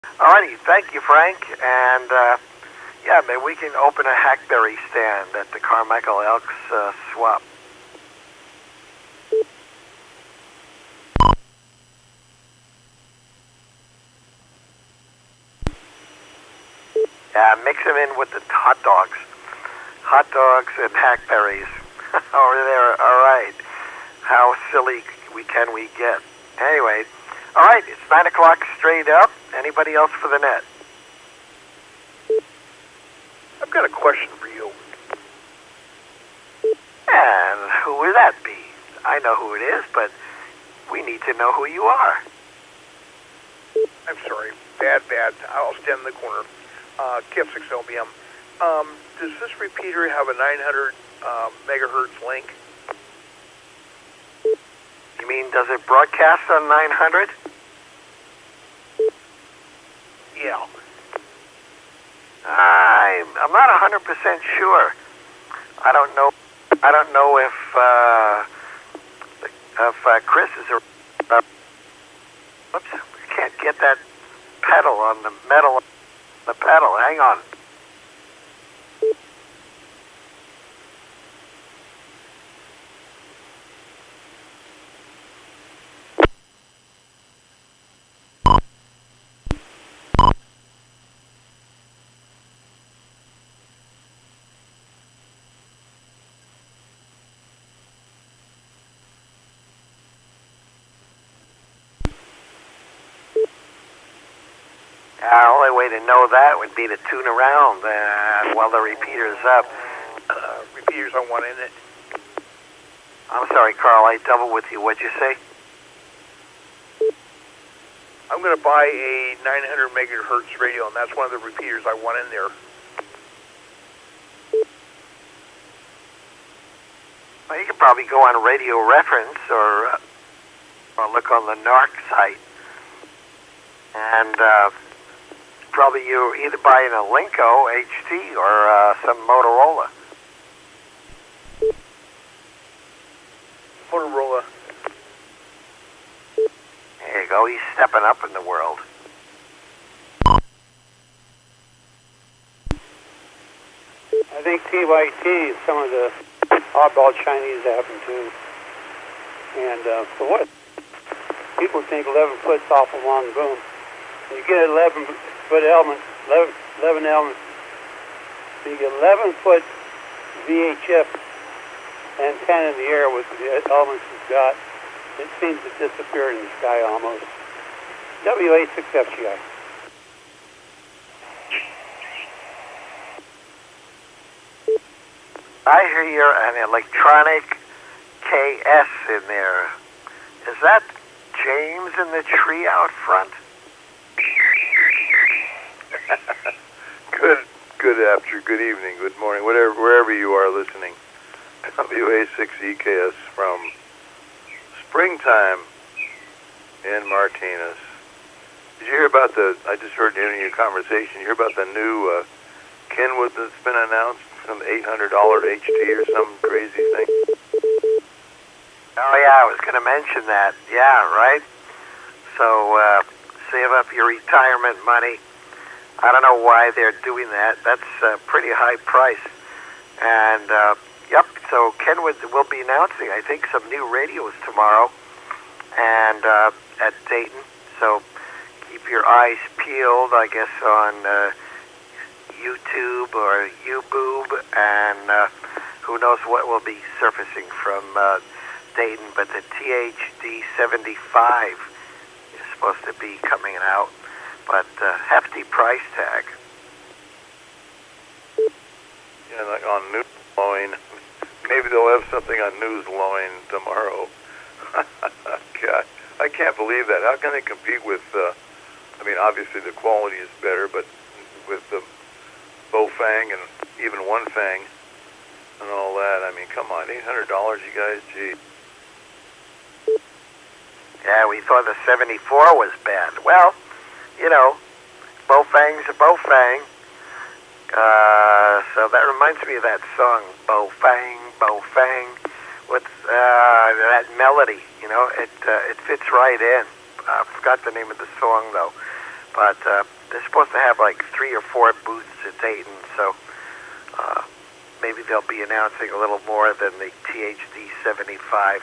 Alrighty, thank you, Frank. And yeah, maybe we can open a hackberry stand at the Carmichael Elks swap. Yeah, mix them in with the hot dogs. Hot dogs and hackberries over there. All right. How silly can we get? Anyway, all right, it's 9 o'clock straight up. Anybody else for the net? I've got a question for you. And who would that be? I know who it is, but we need to know who you are. I'm sorry. Bad. I'll stand in the corner. KF6 LBM. Does this repeater have a 900 megahertz link? You mean, does it broadcast on 900? Yeah. I'm not 100% sure. I don't know if Chris is a... Whoops, we can't get that pedal on the metal. The pedal, hang on. The only way to know that would be to tune around while the repeater's up. Repeater's on one end. I'm sorry, Carl, I doubled with you. What'd you say? I'm going to buy a 900 megahertz radio, and that's one of the repeaters I want in there. Well, you could probably go on Radio Reference or look on the NARC site. And probably you either buy an Elinco HT or some Motorola. Motorola. There you go. He's stepping up in the world. I think TYT is some of the oddball Chinese happen too. And for what? People think 11 foot's awful long boom. When you get an 11-foot element, 11 elements, so you get 11-foot VHF antenna in the air with the elements it's got. It seems to disappear in the sky almost. WA6FGI. I hear you're an electronic KS in there. Is that James in the tree out front? Good afternoon, good evening, good morning, wherever you are listening. WA6EKS from Springtime in Martinez. Did you hear about I just heard in your conversation, you hear about the new Kenwood that's been announced, some $800 HT or some crazy thing? Oh yeah, I was going to mention that. Yeah, right? So save up your retirement money. I don't know why they're doing that. That's a pretty high price. And, yep, so Kenwood will be announcing, I think, some new radios tomorrow and at Dayton. So keep your eyes peeled, I guess, on YouTube or YouBoob, and who knows what will be surfacing from Dayton. But the THD 75 is supposed to be coming out. But hefty price tag. Yeah, like on News Loin. Maybe they'll have something on News Loin tomorrow. God, I can't believe that. How can they compete with, I mean, obviously the quality is better, but with the Bofang and even One Fang and all that, I mean, come on, $800, you guys, gee. Yeah, we thought the 74 was bad. Well, you know, Bofang's a Bofang. So that reminds me of that song, Bofang, Bofang, with that melody. You know, it fits right in. I forgot the name of the song though, but they're supposed to have like 3 or 4 booths at Dayton, so maybe they'll be announcing a little more than the THD 75.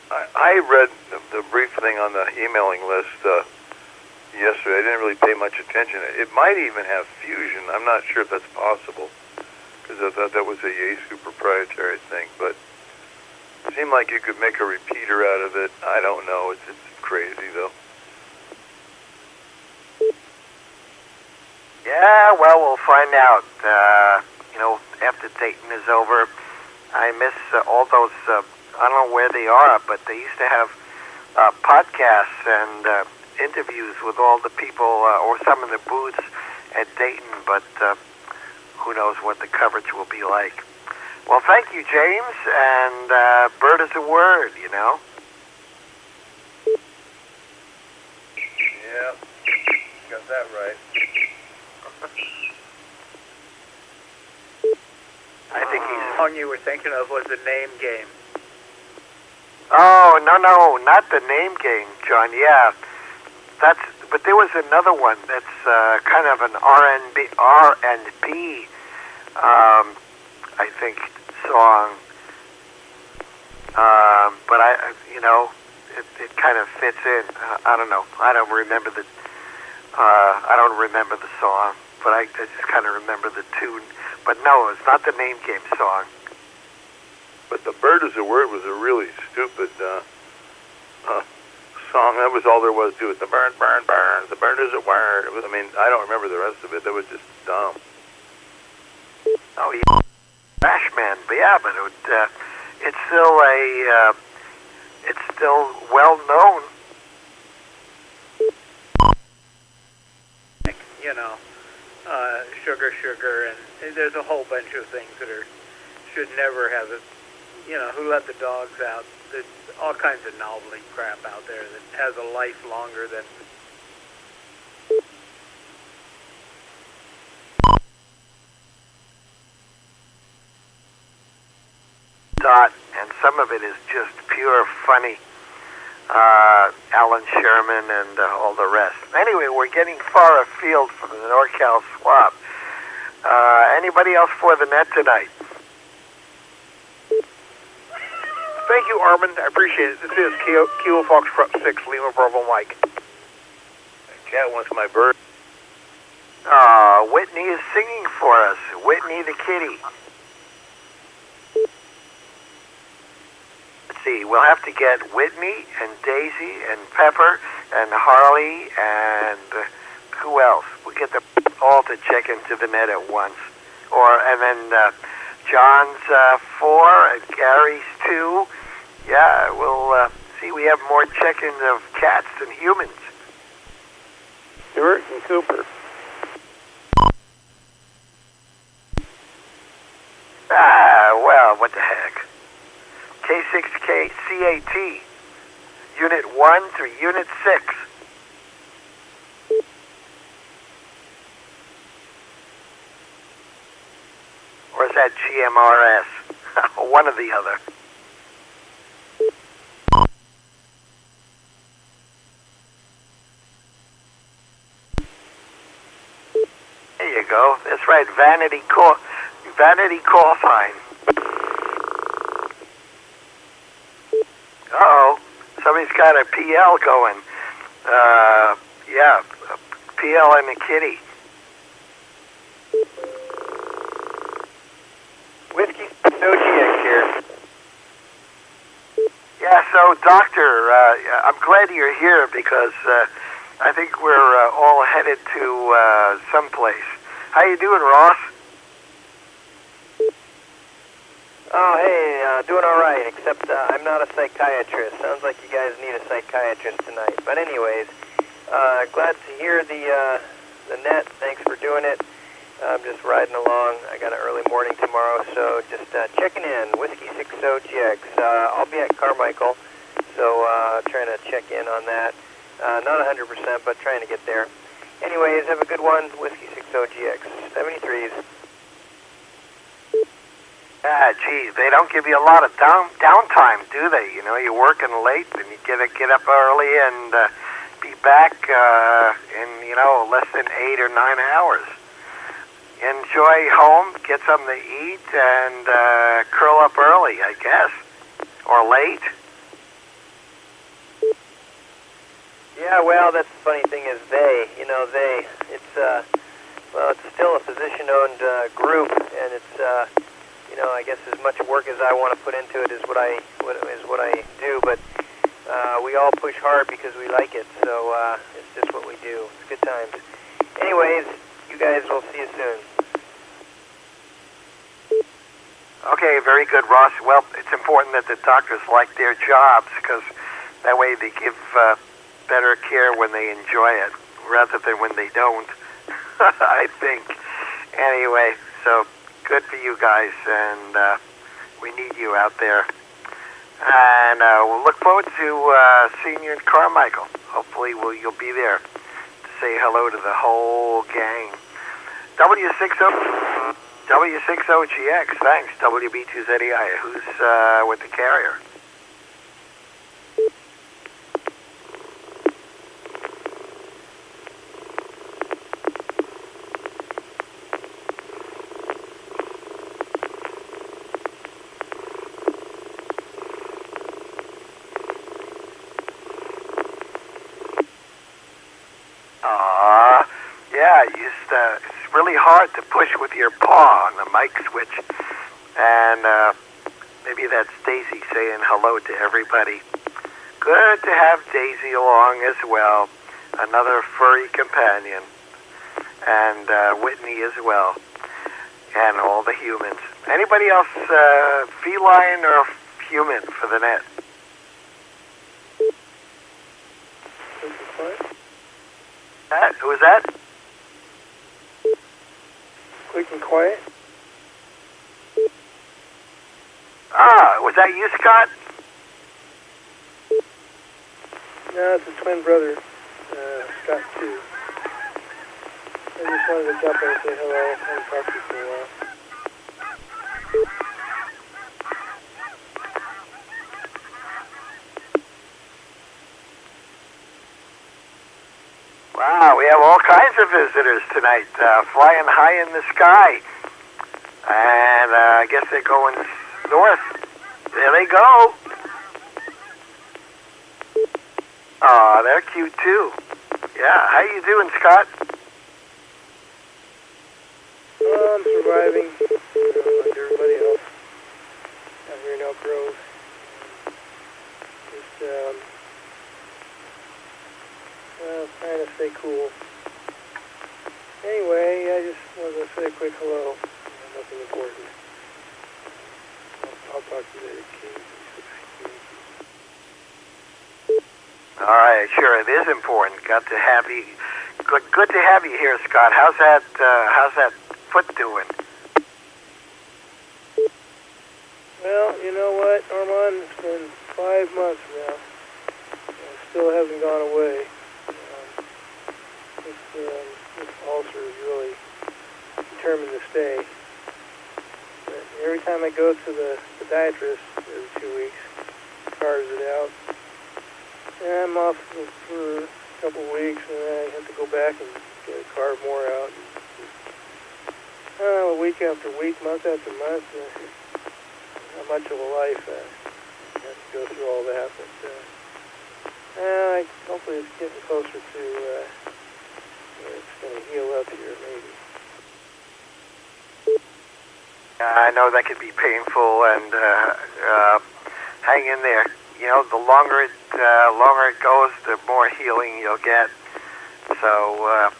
I read the brief thing on the emailing list yesterday. I didn't really pay much attention. It might even have fusion. I'm not sure if that's possible, because I thought that was a Yaesu proprietary thing, but it seemed like you could make a repeater out of it. I don't know. It's crazy, though. Yeah, well, we'll find out. After Dayton is over, I miss all those, I don't know where they are, but they used to have podcasts and interviews with all the people or some of the booths at Dayton, but who knows what the coverage will be like. Well, thank you, James, and bird is a word, Yeah, got that right. I think the song you were thinking of was the Name Game. Oh, no, not the name game, John. Yeah, but there was another one that's kind of an R&B, I think, song. But it kind of fits in. I don't know. I don't remember the song, but I just kind of remember the tune. But no, it's not the name game song. But the bird is a word was a really stupid song. That was all there was to it. The burn, burn, burn. The bird is a word. I don't remember the rest of it. That was just dumb. Oh, yeah. Trash Man. But yeah, but it's still it's still well known. Sugar, and there's a whole bunch of things that should never have it. Who let the dogs out? There's all kinds of novelty crap out there that has a life longer than. And some of it is just pure funny. Alan Sherman and all the rest. Anyway, we're getting far afield from the NorCal swap. Anybody else for the net tonight? Thank you, Armand. I appreciate it. This is Kilo Foxtrot 6, Lima Bravo Mike. Cat wants my bird. Whitney is singing for us. Whitney the kitty. Let's see, we'll have to get Whitney and Daisy and Pepper and Harley and who else? We'll get them all to check into the net at once. And then John's 4 and Gary's 2. Yeah, we'll see. We have more check-ins of cats than humans. Stewart and Cooper. Well, what the heck? K6CAT, Unit 1 through Unit 6. Or is that GMRS? One or the other. There you go. That's right. Vanity call sign. Uh-oh. Somebody's got a PL going. Yeah, a PL and a kitty. Whiskey Zodiac here. Yeah, so, Doctor, I'm glad you're here because I think we're all headed to someplace. How you doing, Ross? Oh, hey, doing all right, except I'm not a psychiatrist. Sounds like you guys need a psychiatrist tonight. But anyways, glad to hear the net. Thanks for doing it. I'm just riding along. I got an early morning tomorrow, so just checking in. Whiskey 60GX. I'll be at Carmichael, so trying to check in on that. Not 100%, but trying to get there. Anyways, have a good one. Whiskey 60GX. 73s. Geez, they don't give you a lot of downtime, do they? You know, you're working late and you get up early and be back in, less than 8 or 9 hours. Enjoy home, get something to eat, and curl up early, I guess. Or late. Yeah, well, that's the funny thing is it's still a physician-owned group, and it's, I guess as much work as I want to put into it is what I do, but we all push hard because we like it, so it's just what we do. It's good times. Anyways, you guys will see you soon. Okay, very good, Ross. Well, it's important that the doctors like their jobs because that way they give better care when they enjoy it rather than when they don't, I think. Anyway, so good for you guys, and we need you out there. And we'll look forward to seeing you in Carmichael. Hopefully you'll be there to say hello to the whole gang. W60GX, thanks. WB2ZEI, who's with the carrier? Yeah, it's really hard to push with your paw on the mic switch. And maybe that's Daisy saying hello to everybody. Good to have Daisy along as well. Another furry companion. And Whitney as well. And all the humans. Anybody else feline or human for the net? Who was that? Quick and quiet. Was that you, Scott? No, it's a twin brother, Scott, too. I just wanted to jump in and say hello and talk to you for a while. Wow, we have all kinds of visitors tonight, flying high in the sky. And I guess they're going north. There they go. Oh, they're cute too. Yeah, how you doing, Scott? Oh, I'm surviving like everybody else out here in Elk Grove. Just trying to stay cool. Anyway, I just wanted to say a quick hello. Nothing important. I'll talk to you later, King. All right, sure, it is important. Got to have you. Good to have you here, Scott. How's that foot doing? Well, you know what, Armand? It's been 5 months now. It still hasn't gone away. This ulcer is really determined to stay. But every time I go to the podiatrist every 2 weeks, carves it out. And I'm off for a couple of weeks, and then I have to go back and get it carved more out. Week after week, month after month. Not much of a life. I have to go through all that, but hopefully it's getting closer to where it's going to heal up here, maybe. I know that could be painful, and hang in there. You know, the longer it goes, the more healing you'll get. So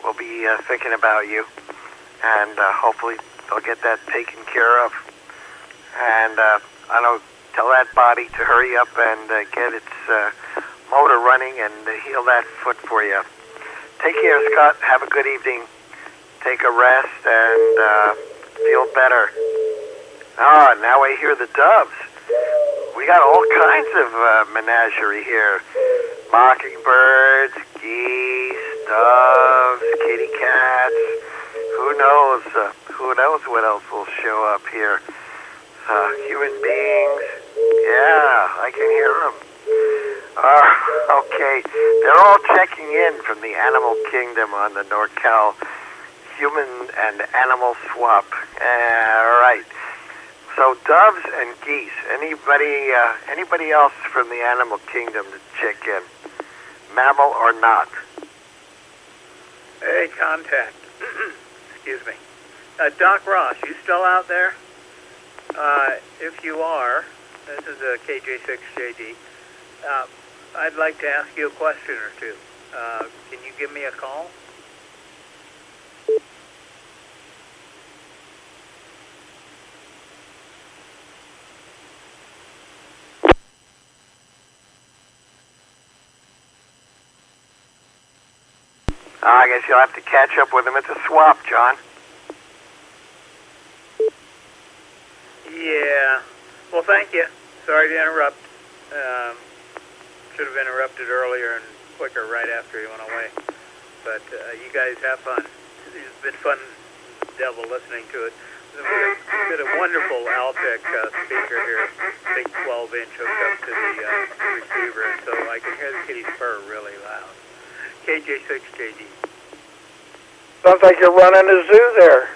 we'll be thinking about you, and hopefully they'll get that taken care of. And I know, tell that body to hurry up and get its motor running and heal that foot for you. Take care, Scott. Have a good evening. Take a rest and feel better. Ah, now I hear the doves. We got all kinds of menagerie here. Mockingbirds, geese, doves, kitty cats. Who knows? Who knows what else will show up here? Human beings. Yeah, I can hear them. Okay, they're all checking in from the animal kingdom on the NorCal human and animal swap. Right. So doves and geese. Anybody else from the animal kingdom to check in? Mammal or not? Hey, contact. Excuse me. Doc Ross, you still out there? If you are, this is a KJ6JD. I'd like to ask you a question or two. Can you give me a call? I guess you'll have to catch up with him at the swap, John. Yeah. Well, thank you. Sorry to interrupt. Should have interrupted earlier and quicker right after he went away. But you guys have fun. It's been fun, devil, listening to it. We got a wonderful Alpic speaker here, big 12-inch hooked up to the receiver, and so I can hear the kitty's purr really loud. KJ6JD. Sounds like you're running a zoo there.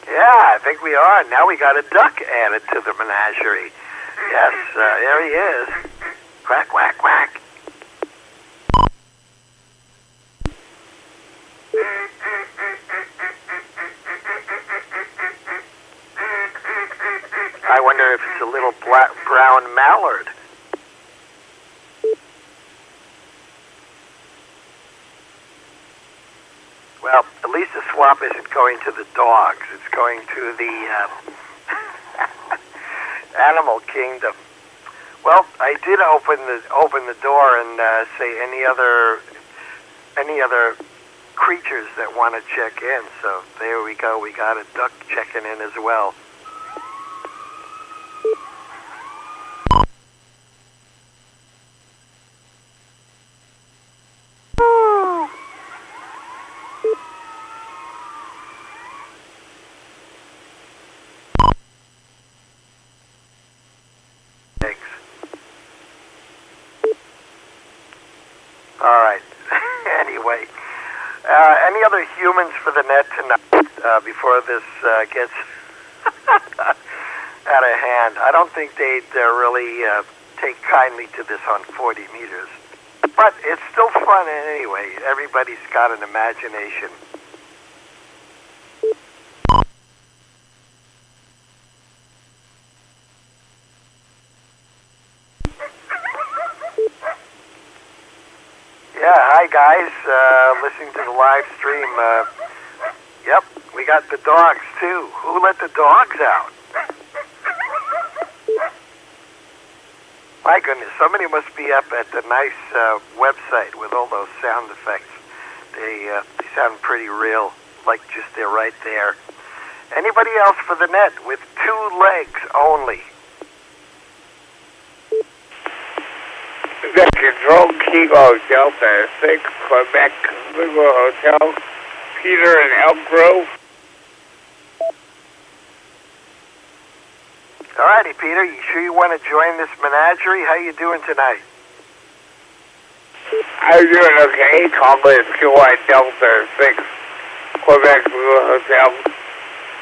Yeah, I think we are. Now we got a duck added to the menagerie. Yes, there he is. Quack, quack, quack. I wonder if it's a little brown mallard. Well, at least the swap isn't going to the dogs. It's going to the animal kingdom. Well, I did open the door and say any other creatures that want to check in. So there we go. We got a duck checking in as well. All right. Anyway, any other humans for the net tonight before this gets out of hand? I don't think they'd really take kindly to this on 40 meters. But it's still fun anyway. Everybody's got an imagination. Yeah, hi guys. Listening to the live stream. Yep, we got the dogs too. Who let the dogs out? My goodness, somebody must be up at the nice website with all those sound effects. They sound pretty real, like just they're right there. Anybody else for the net with 2 legs only? The Control Kilo Delta 6, Quebec, Google Hotel, Peter and Elk Grove. Alrighty, Peter, you sure you want to join this menagerie? How you doing tonight? I'm doing okay. Call this QI Delta 6, Quebec, Google Hotel.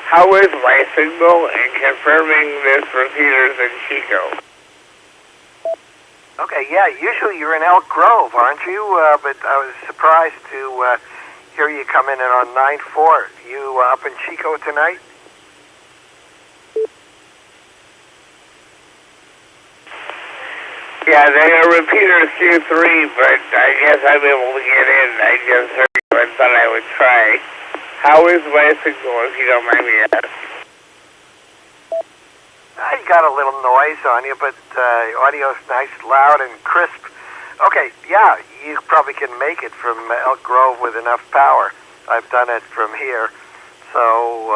How is my signal in confirming this repeaters in Chico? Okay, yeah, usually you're in Elk Grove, aren't you? But I was surprised to hear you come in on 9-4. You up in Chico tonight? Yeah, they are repeaters Q3, but I guess I'm able to get in. I just heard you and thought I would try. How is my signal, if you don't mind me asking? You got a little noise on you, but audio's nice, loud, and crisp. Okay, yeah, you probably can make it from Elk Grove with enough power. I've done it from here. So,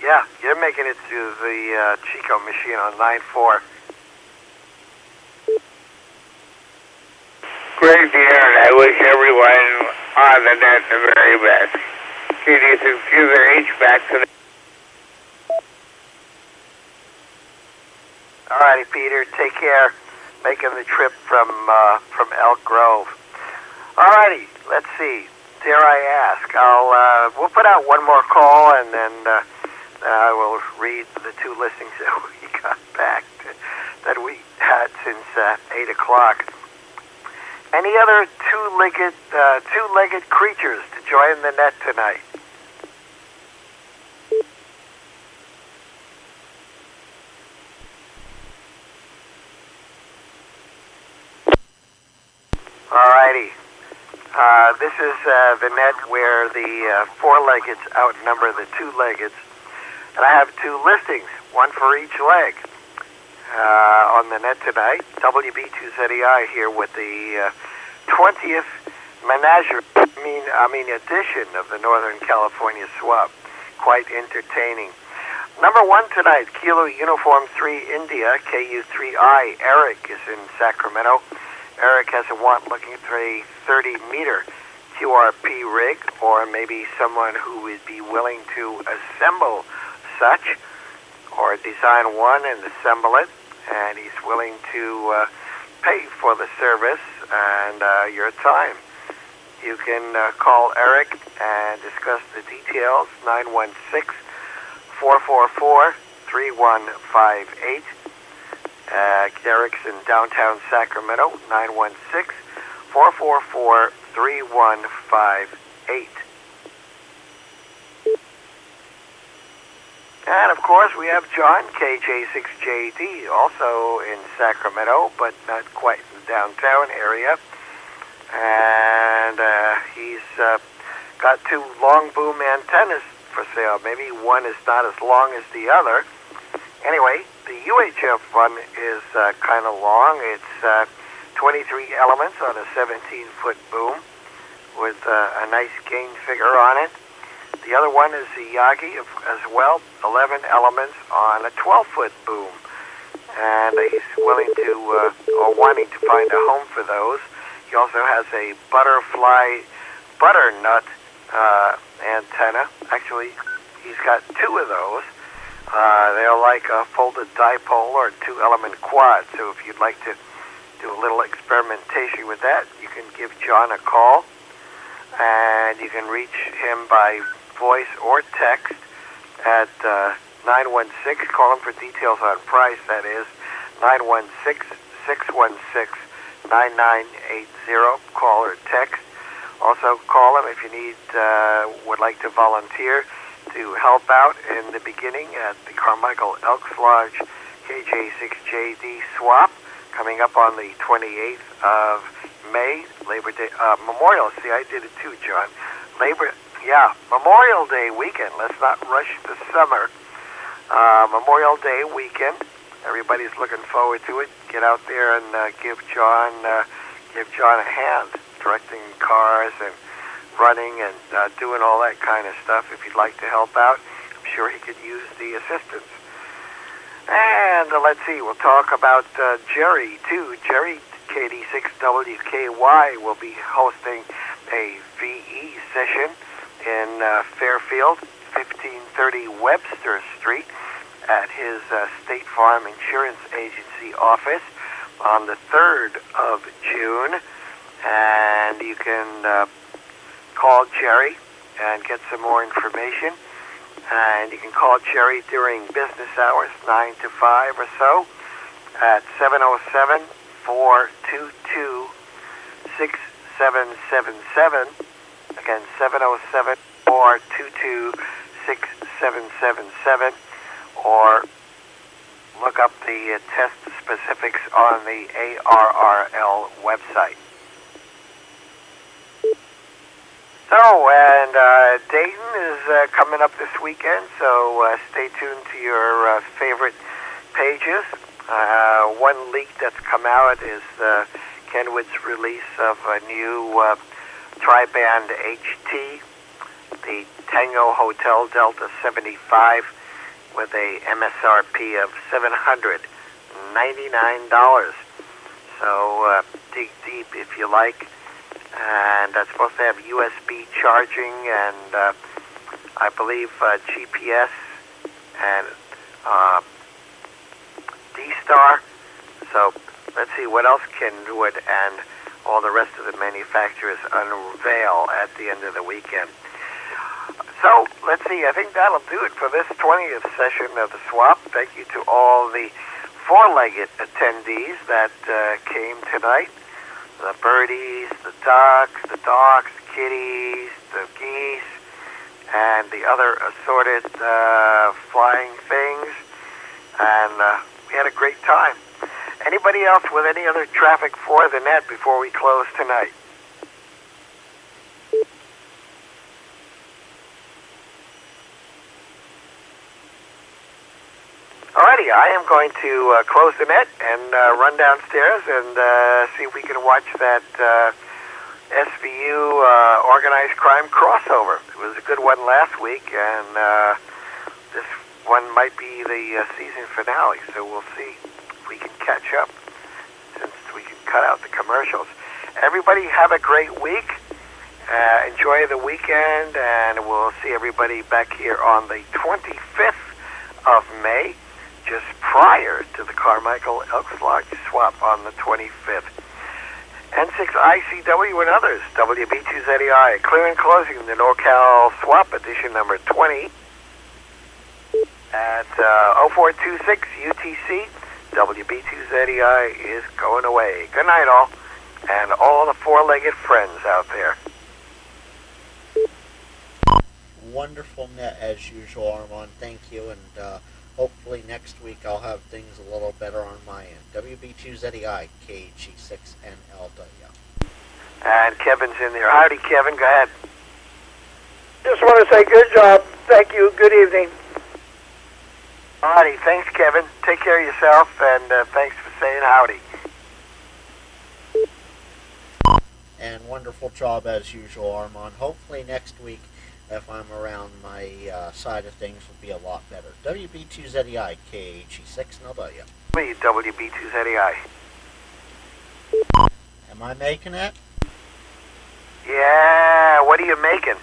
yeah, you're making it to the Chico machine on 9-4. Great to hear, and I wish everyone on the net the very best. Can you excuse their H back to the... Alrighty, Peter, take care. making the trip from Elk Grove. Alrighty, let's see. Dare I ask? We'll put out one more call, and then I will read the two listings that we got back that we had since 8 o'clock. Any other two-legged creatures to join the net tonight? Alrighty. This is the net where the four-leggeds outnumber the two-leggeds. And I have two listings, one for each leg. On the net tonight, WB2ZEI here with the 20th edition of the Northern California Swap. Quite entertaining. Number one tonight, Kilo Uniform 3 India, KU3I. Eric is in Sacramento. Eric has a want looking for a 30-meter QRP rig, or maybe someone who would be willing to assemble such, or design one and assemble it, and he's willing to pay for the service and your time. You can call Eric and discuss the details, 916-444-3158. Eric's in downtown Sacramento, 916-444-3158. And, of course, we have John, KJ6JD, also in Sacramento, but not quite in the downtown area. And he's got two long boom antennas for sale. Maybe one is not as long as the other. Anyway, the UHF one is kind of long. It's 23 elements on a 17-foot boom with a nice gain figure on it. The other one is the Yagi as well, 11 elements on a 12-foot boom. And he's willing to, or wanting to find a home for those. He also has a butterfly butternut antenna. Actually, he's got two of those. They're like a folded dipole or two-element quad. So if you'd like to do a little experimentation with that, you can give John a call. And you can reach him by voice or text at 916. Call him for details on price. That is 916-616-9980. Call or text. Also call him if you need would like to volunteer to help out in the beginning at the Carmichael Elks Lodge KJ6JD swap coming up on the 28th of May, Labor Day, Memorial. See, I did it too, John. Memorial Day weekend. Let's not rush the summer. Memorial Day weekend. Everybody's looking forward to it. Get out there and give John a hand, directing cars and running and doing all that kind of stuff. If you'd like to help out, I'm sure he could use the assistance. And let's see, we'll talk about Jerry, too. Jerry, KD6WKY, will be hosting a VE session in Fairfield, 1530 Webster Street, at his State Farm Insurance Agency office on the 3rd of June. And you can call Jerry and get some more information. And you can call Jerry during business hours, 9 to 5 or so, at 707-422-6777. Again, 707-422-6777. Or look up the test specifics on the ARRL website. So, and Dayton is coming up this weekend, so stay tuned to your favorite pages. One leak that's come out is Kenwood's release of a new tri-band HT, the Tango Hotel Delta 75, with a MSRP of $799. So dig deep if you like. And that's supposed to have USB charging and I believe GPS and D-Star. So let's see, what else Kenwood and all the rest of the manufacturers unveil at the end of the weekend. So, let's see, I think that'll do it for this 20th session of the swap. Thank you to all the four-legged attendees that came tonight. The birdies, the ducks, the kitties, the geese, and the other assorted flying things. And we had a great time. Anybody else with any other traffic for the net before we close tonight? Alrighty, I am going to close the net and run downstairs and see if we can watch that SVU organized crime crossover. It was a good one last week, and this one might be the season finale, so we'll see if we can catch up since we can cut out the commercials. Everybody have a great week. Enjoy the weekend, and we'll see everybody back here on the 25th of May, just prior to the Carmichael Elks Lodge swap on the 25th. N6ICW and others, WB2ZEI, clear and closing the NorCal swap edition number 20 at 0426 UTC. WB2ZEI is going away. Good night, all, and all the four-legged friends out there. Wonderful net as usual, Armand. Thank you, and hopefully next week I'll have things a little better on my end. WB2ZEI, KHE6NLW. And Kevin's in there. Howdy, Kevin. Go ahead. Just want to say good job. Thank you. Good evening. Howdy. Thanks, Kevin. Take care of yourself, and thanks for saying howdy. And wonderful job as usual, Armand. Hopefully next week, if I'm around, my side of things will be a lot better. WB2ZEI, KHE6NLW. WB2ZEI. Am I making it? Yeah, what are you making?